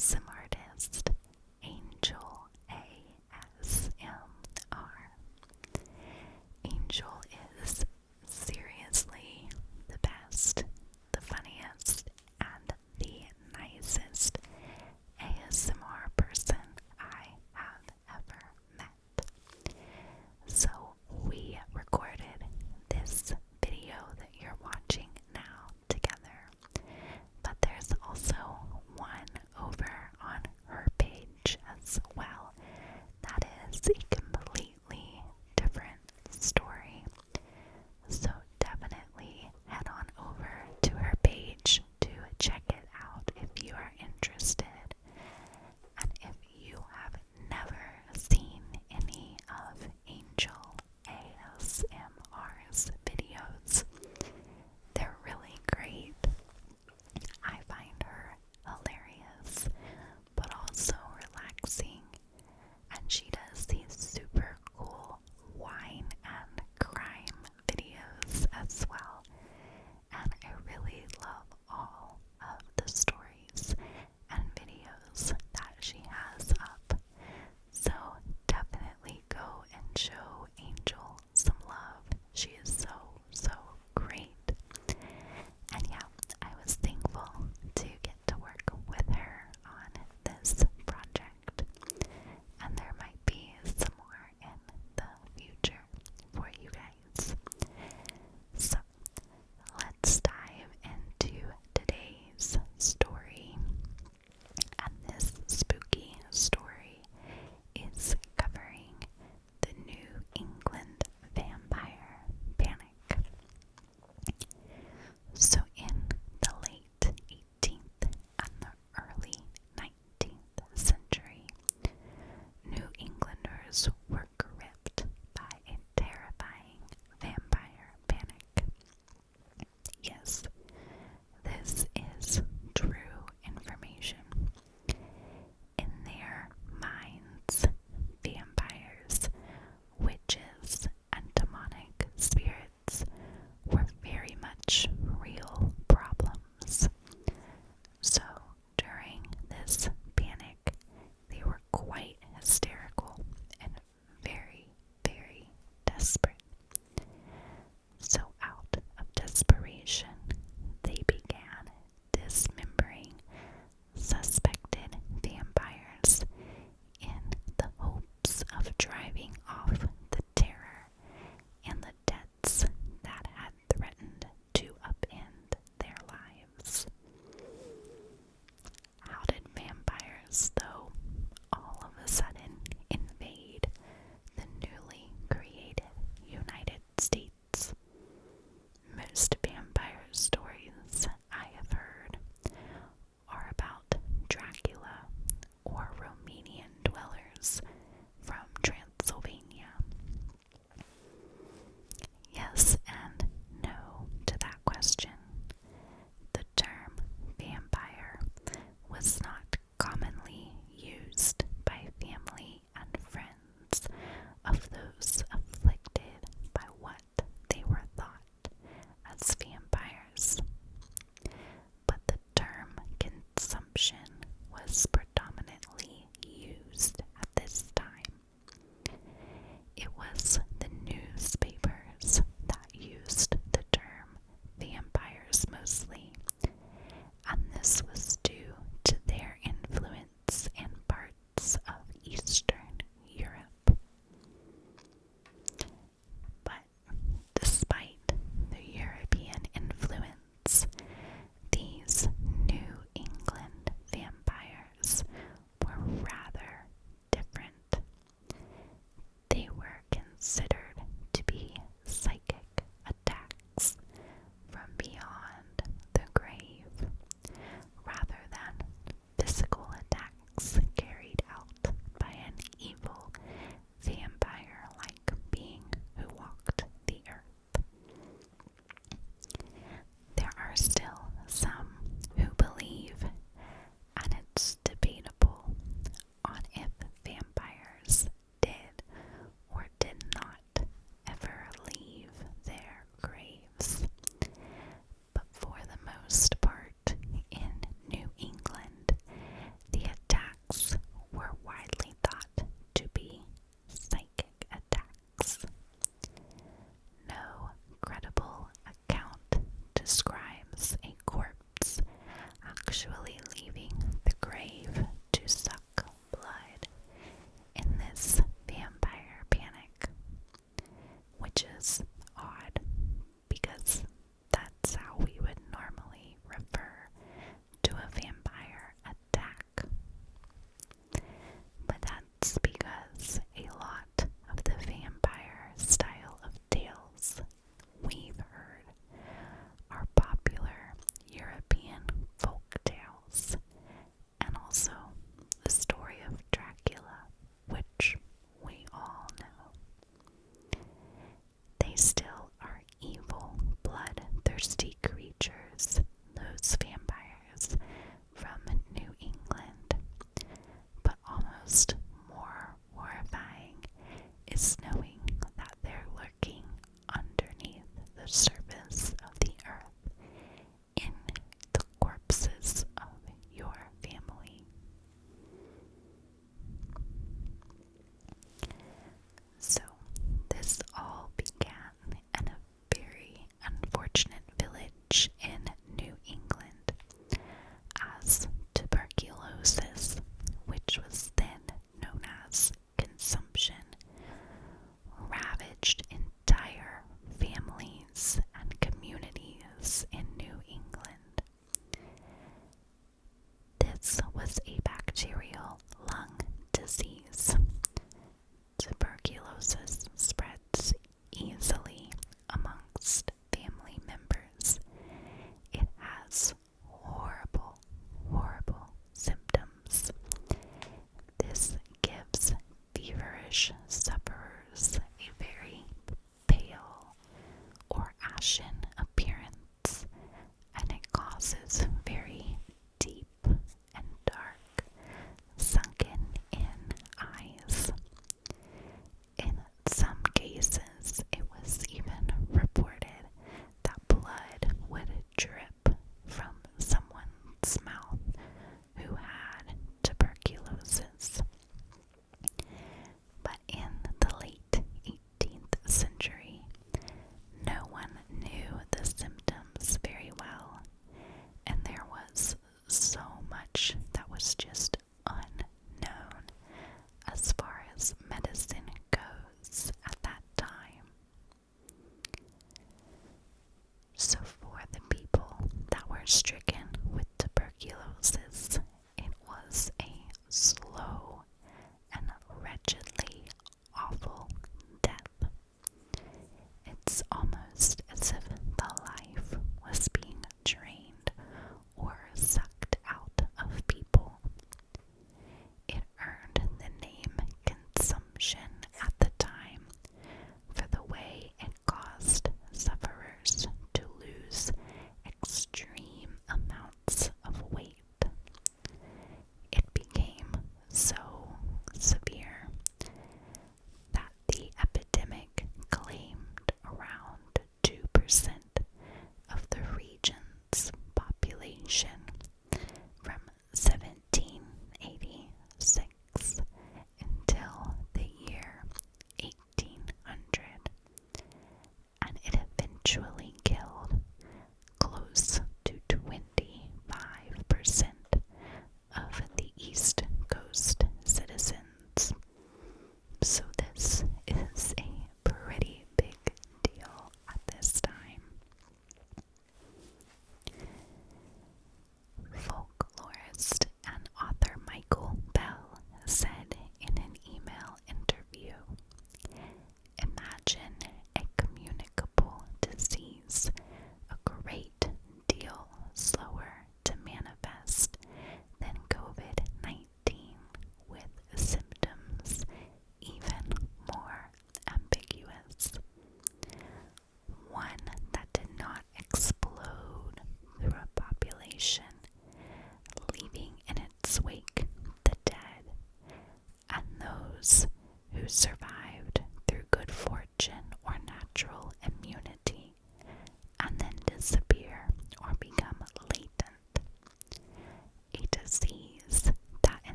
ASMR artist, Angel ASMR. Angel is seriously the best, the funniest, and the nicest ASMR person I have ever met. So we recorded this video that you're watching now together, but there's also one over on her page as well that is a completely different story. So definitely head on over to her page to check it out if you are interested. And if you have never seen any of Angel ASMR's videos, they're really great. I find her hilarious, but also relaxing, and she does these super cool wine and crime videos as well, and I really love all of the stories and videos that she has up. So definitely go and show Angel some love. She is so great. And yeah, I was thankful to get to work with her on this project. And there might be some more in the future for you guys. So let's dive into today's story. And this spooky story is covering the New England vampire panic. So in the late 18th and the early 19th century, New Englanders were gripped by a terrifying vampire panic. Yes, this is true information. In their minds, vampires, witches, and demonic spirits were very much real problems. So during this panic, they were quite hysterical and very desperate. So out of desperation, they began dismembering suspected vampires in the hopes of driving off the terror and the debts that had threatened to upend their lives. How did vampires, though, all of a sudden invade the newly created United States? Most vampire stories I have heard are about Dracula or Romanian dwellers from Transylvania. Yes and no to that question. The term vampire was not commonly almost more horrifying is knowing that they're lurking underneath the surface of the earth in the corpses of your family. So, this all began in a very unfortunate village in New England as tuberculosis, which was then known as consumption, ravaged entire families and communities in New England. This was a bacterial lung disease. Tuberculosis spreads easily amongst family members. It has horrible, horrible symptoms. This gives feverish sufferers a very pale or ashen appearance, and it causes very deep and dark, sunken in eyes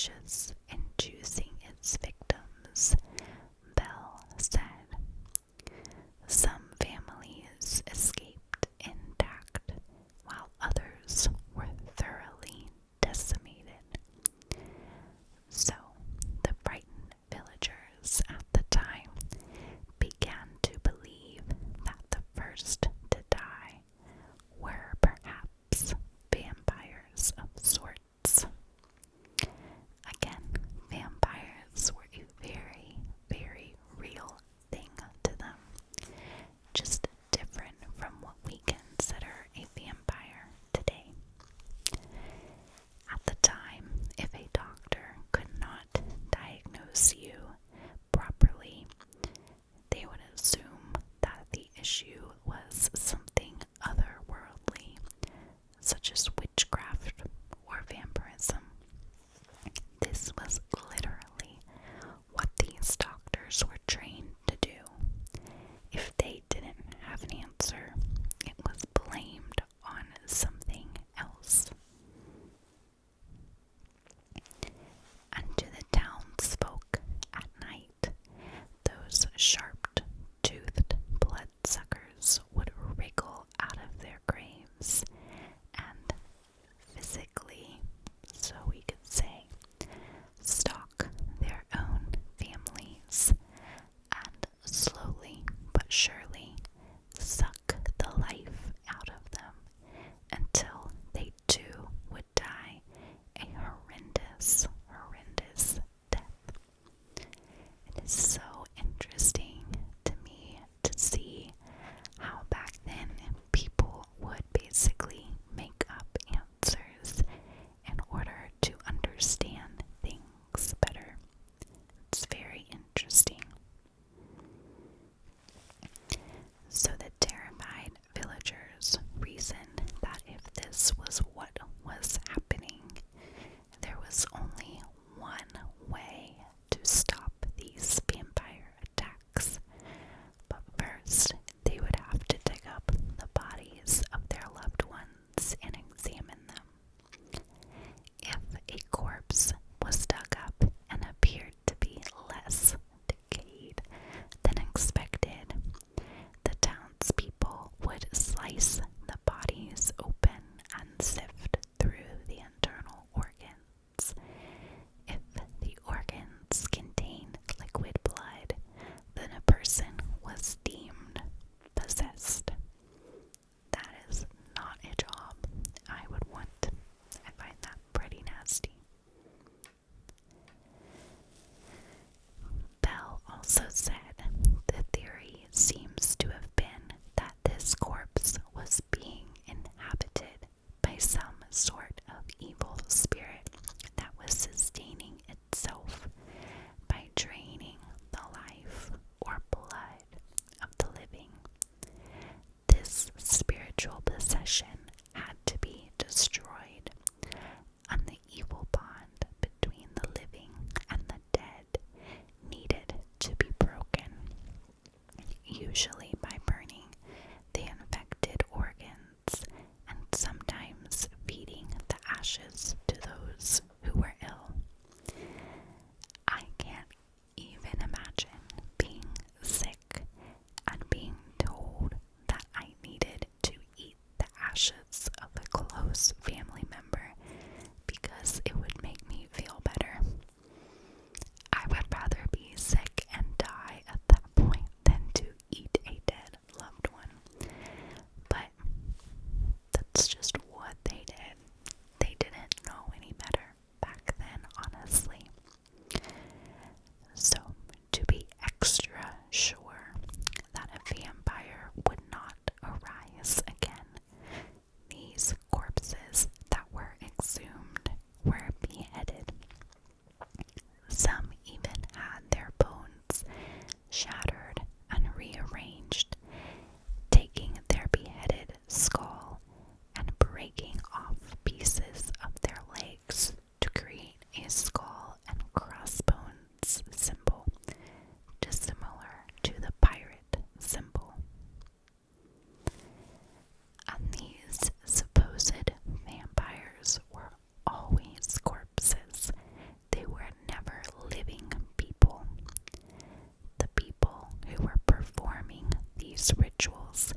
vicious in choosing its victims, Bell said. Some families escaped intact, while others were thoroughly decimated. So, the frightened villagers at the time began to believe that the first to die were perhaps vampires of sorts. Again, vampires were a very, very real thing to them, just different from what we consider a vampire today. At the time, if a doctor could not diagnose you properly, they would assume that the issue was something otherworldly, such as witchcraft or vampirism. This was literally what these doctors were trained to do. If they didn't have an answer, it was blamed on something else. And to the townsfolk at night, those sharp-toothed bloodsuckers would wriggle out of their graves and physically, so we could say, stalk their own families and slowly but surely suck the life out of them until they too would die a horrendous, horrendous death. It is so interesting to me to see how back then people would basically make up answers in order to understand things better. It's very interesting. So the terrified villagers reasoned that if this was what was happening, there was only one way to stop these vampire attacks. But first, they would have to dig up the bodies of their loved ones and examine them. If a corpse was dug up and appeared to be less decayed than expected, the townspeople would slice the bodies open and sift through the internal organs. If the organs contained liquid blood, then a person was deemed possessed. That is not a job I would want. I find that pretty nasty. Bell also said the theory seems to have been that this corpse was being inhabited by some sort of evil spirit that was sustaining itself by draining the life or blood of the living. This spiritual possession had to be destroyed, and the evil bond between the living and the dead needed to be broken, usually by burning the infected organs and sometimes feeding the ashes to those who were ill. I can't even imagine being sick and being told that I needed to eat the ashes of a close family member because it would make me feel better. I would rather be sick and die at that point than to eat a these rituals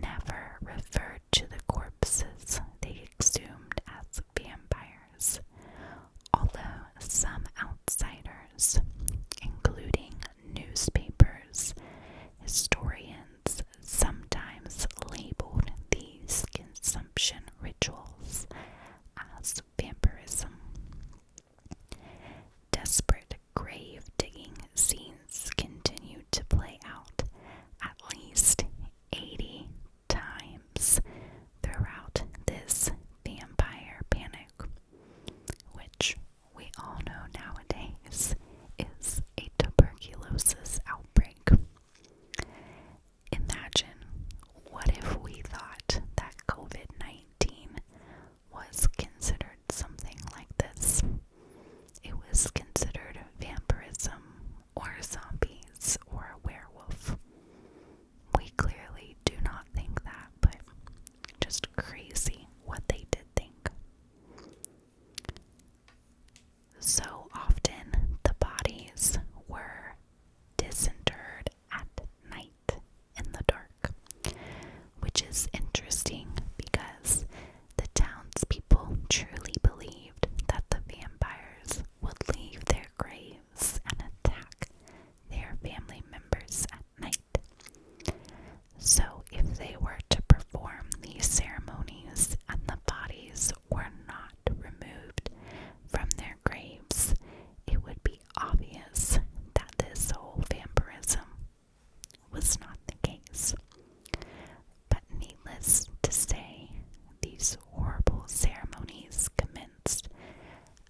never referred to the corpses they exhumed as vampires, although some outsiders, including newspapers, historians, sometimes labeled these consumption rituals as vampirism. Desperate grave digging scenes continued to play out at least 80 times throughout this vampire panic, which we all know nowadays is a tuberculosis outbreak. Imagine, what if we thought that COVID-19 was considered something like this? It was considered vampirism or zombies or a werewolf. We clearly do not think that, but just crazy what they did think. So often the bodies were disinterred at night in the dark, which is interesting because the townspeople truly believed that the vampires would leave their graves and attack their family members at night. So if they were to perform these ceremonies and the bodies were not removed from their graves, it would be obvious that this whole vampirism was not the case. But needless to say, these horrible ceremonies commenced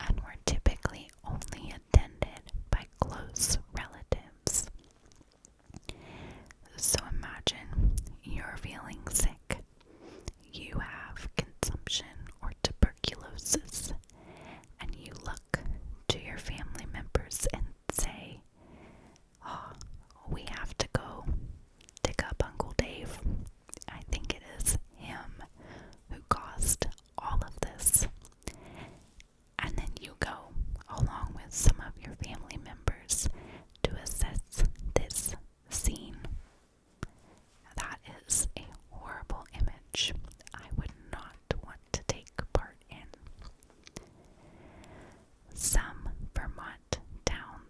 and were typically only attended by close relatives. So imagine you're feeling sick, you have consumption or tuberculosis, and you look to your family members and say, "Oh, we have to go dig up Uncle Dave. I think it is him who caused all of this." And then you go along with some of your family members to assess this scene. That is a horrible image I would not want to take part in. Some Vermont towns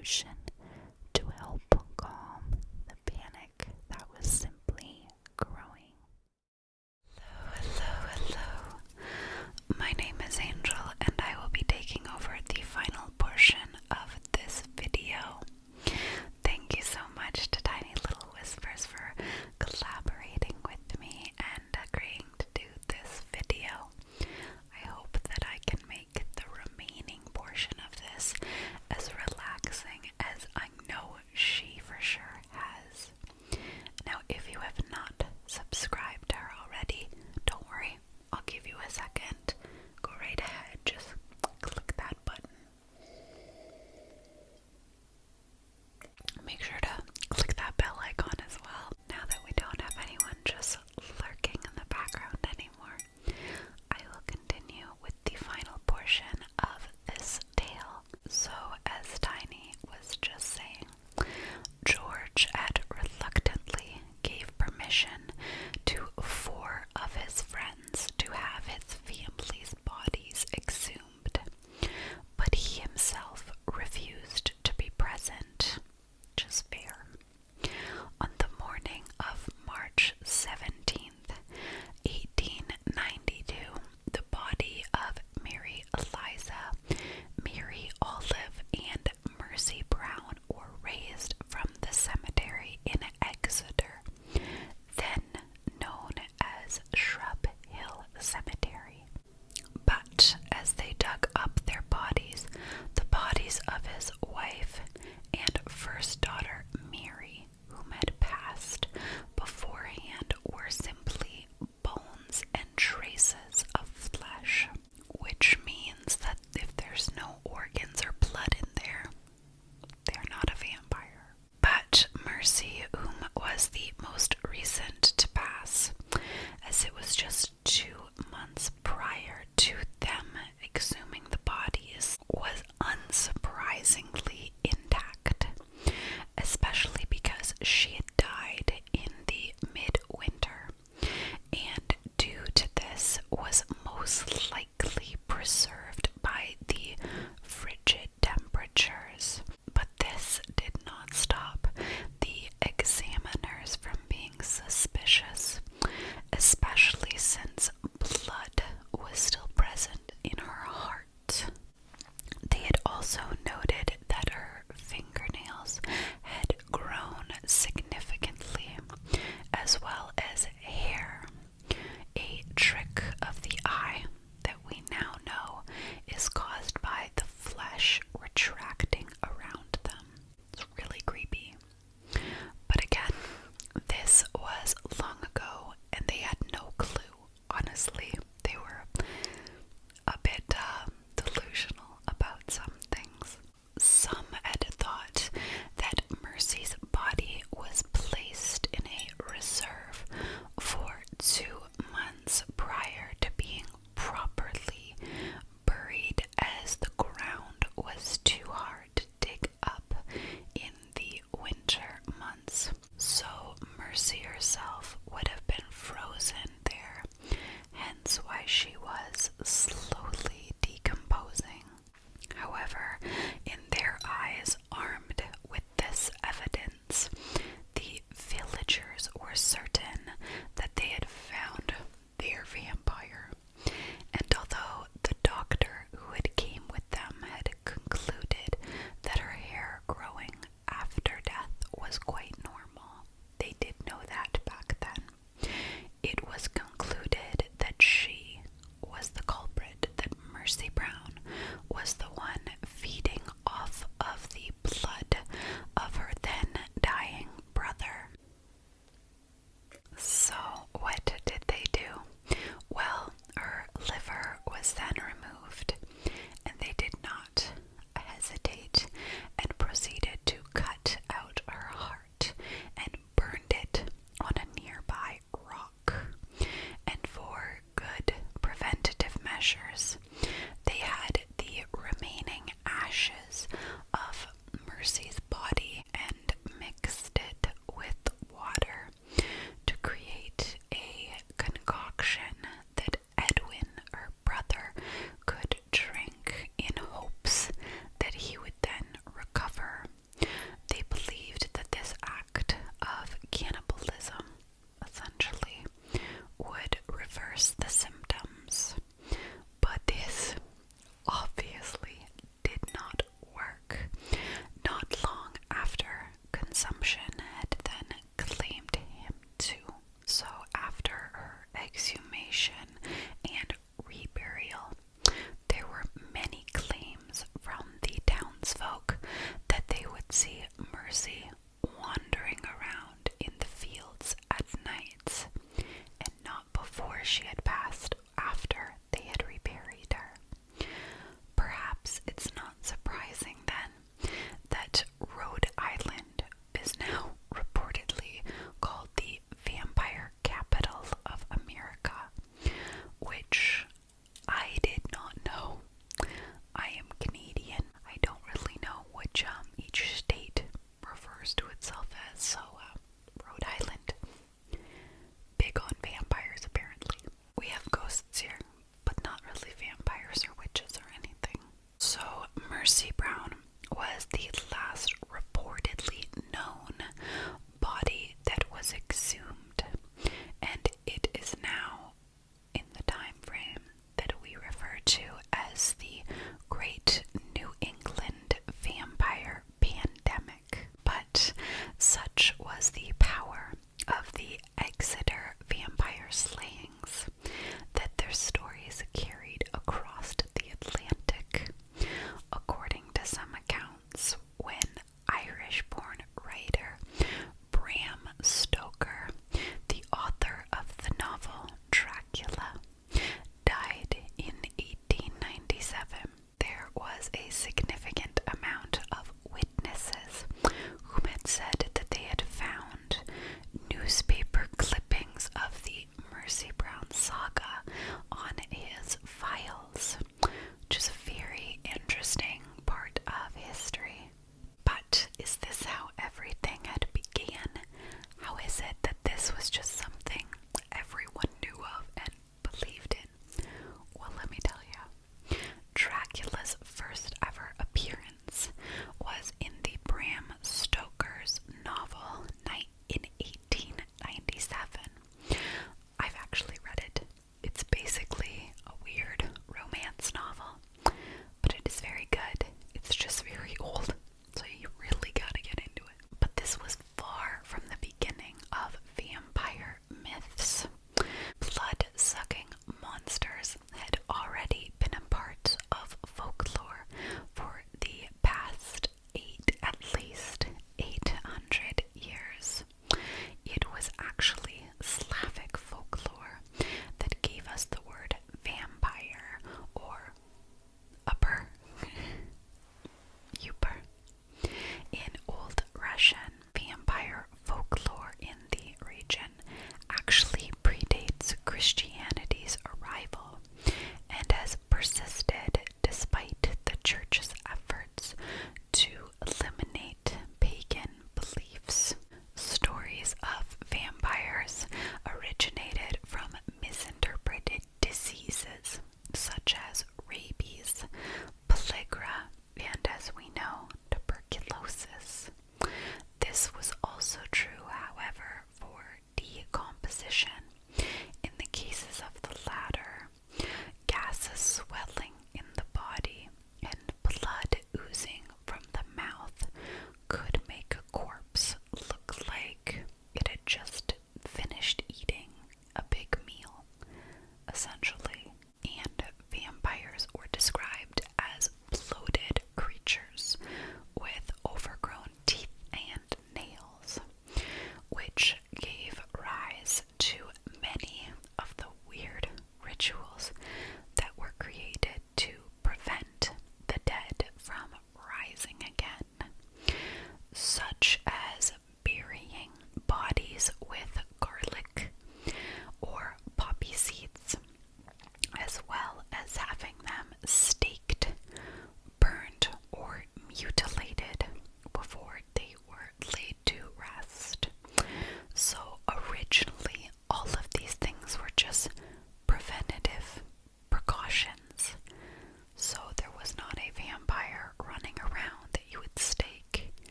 solution to help calm the panic that was simply growing. Hello. My name is Angel, and I will be taking over the final portion of this video. Thank you so much to Tiny Little Whispers for collaborating with me and agreeing to do this video. I hope that I can make the remaining portion of this as relaxing as Is this how everything had began? How is it that this was just something everyone knew of and believed in? Well, let me tell you. Dracula's first ever appearance was in the Bram Stoker's novel in 1897. I've actually read it. It's basically a weird romance novel, but it is very good. It's just very old, so you really gotta get into it. But this was far from the beginning of vampire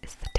is the